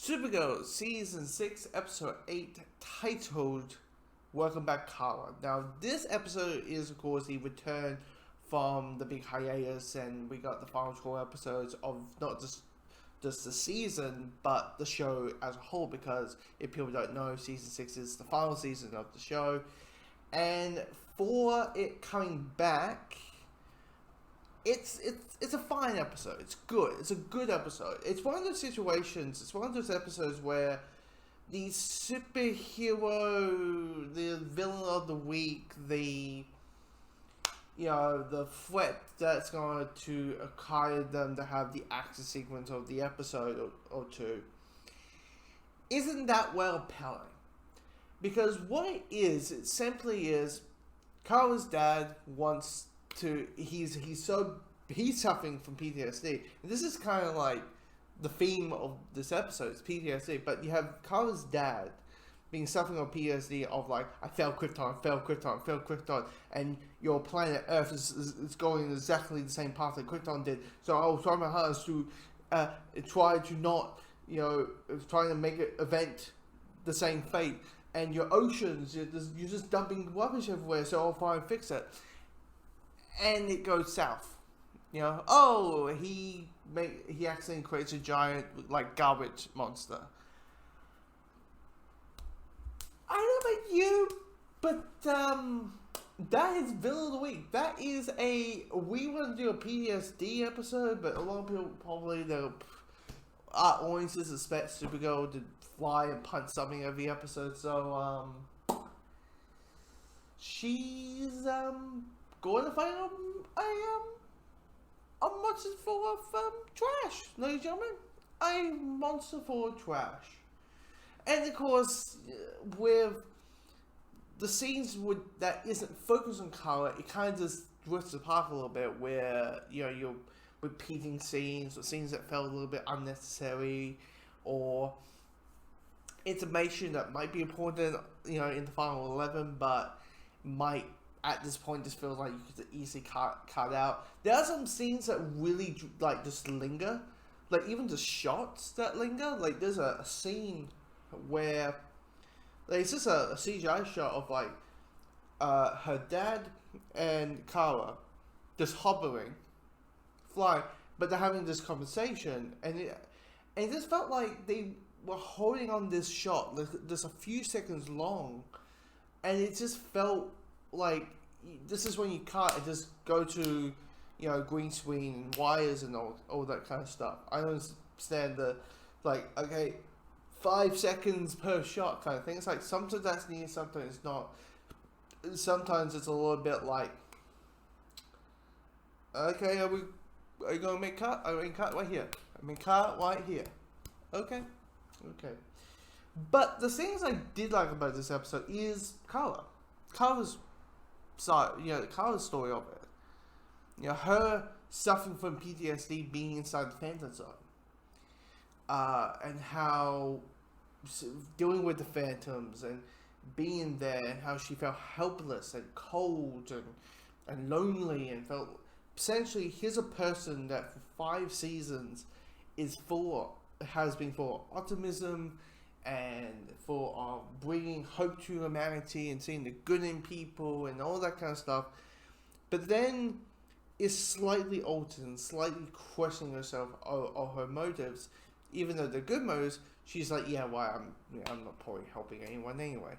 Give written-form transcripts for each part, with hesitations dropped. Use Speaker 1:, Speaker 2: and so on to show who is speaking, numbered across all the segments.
Speaker 1: Supergirl Season 6, Episode 8, titled Welcome Back, Kara. Now, this episode is, of course, the return from the big hiatus, and we got the final 12 episodes of not just the season, but the show as a whole, because if people don't know, Season 6 is the final season of the show. And for it coming back, it's a fine episode. It's good. It's a good episode. It's one of those situations. It's one of those episodes where the superhero, the villain of the week, the threat that's going to acquire them to have the action sequence of the episode or two, isn't that well telling. Because what it simply is, Kara's dad wants to, he's suffering from PTSD. And this is kind of like the theme of this episode, it's PTSD, but you have Kara's dad being suffering from PTSD of like, I failed Krypton, and your planet Earth is going exactly the same path that Krypton did, so I will try my hardest to try to not, trying to make it event the same fate. And your oceans, you're just dumping rubbish everywhere, so I'll try and fix it. And it goes south. He accidentally creates a giant, like, garbage monster. I don't know about you, but that is Villain of the Week. That is we want to do a PTSD episode, but a lot of people probably, our audiences expect Supergirl to fly and punch something every episode, so she's going to find a monster full of trash, ladies and gentlemen. A monster full of trash. And of course, with the scenes that isn't focused on Kara, it kind of just drifts apart a little bit, where you're repeating scenes, or scenes that felt a little bit unnecessary, or information that might be important, in the final 11, but might at this point just feel like you could easily cut out. There are some scenes that really just linger, like even the shots that linger. Like there's a scene where it's just a CGI shot of her dad and Kara just hovering, flying, but they're having this conversation, and it just felt like they were holding on this shot just a few seconds long, and it just felt like this is when you cut and just go to green screen and wires and all that kind of stuff. I understand the 5 seconds per shot kind of thing. It's like sometimes that's needed, sometimes it's not. Sometimes it's a little bit like, okay, are you gonna make cut? I mean cut right here. I mean cut right here. Okay. But the things I did like about this episode is Kara's side, Kara's story of it. Her suffering from PTSD, being inside the Phantom Zone, and how dealing with the Phantoms and being there, and how she felt helpless and cold and lonely, and felt essentially here's a person that for 5 seasons has been full of optimism and for bringing hope to humanity and seeing the good in people and all that kind of stuff, but then is slightly altered and slightly questioning herself or her motives. Even though they're good motives, she's like, I'm not probably helping anyone anyway.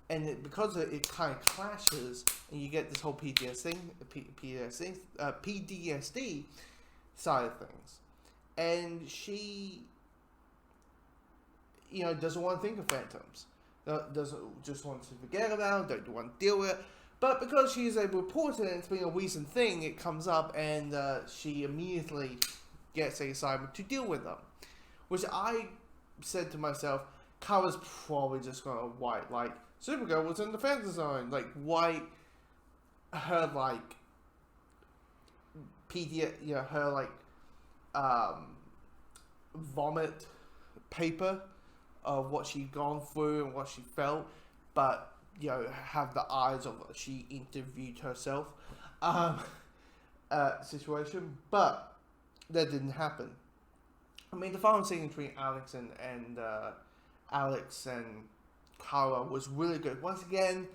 Speaker 1: And because it kind of clashes, and you get this whole PTSD side of things. And she, doesn't want to think of phantoms. Doesn't just want to forget about it, don't want to deal with it. But because she is able to report it, and it's been a recent thing, it comes up, and she immediately gets a assignment to deal with them. Which I said to myself, Kara's probably just going to white, Supergirl was in the Phantom Zone, white her, her, vomit paper of what she'd gone through and what she felt, but have the eyes of she interviewed herself situation, but that didn't happen. mean, the final scene between Alex and Kara was really good. Once again,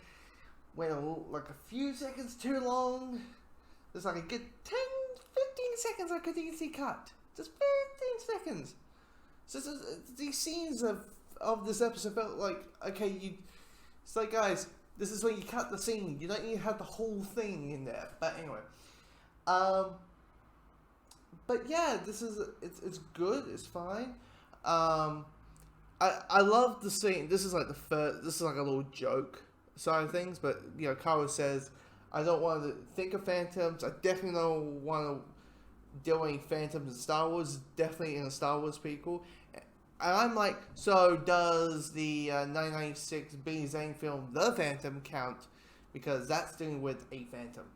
Speaker 1: went like a few seconds too long. There's like a good 10, 15 seconds I could easily cut. Just 15 seconds. So these scenes of this episode felt like, okay, it's like, guys, this is when you cut the scene. You don't need to have the whole thing in there. But anyway, but yeah, it's good. It's fine. I love the scene. This is like this is like a little joke side of things. But you know, Kara says, "I don't want to think of phantoms. I definitely don't want to deal with any phantoms in Star Wars. Definitely in a Star Wars prequel." And I'm like, so does the 1996 Billy Zane film The Phantom count? Because that's dealing with a phantom.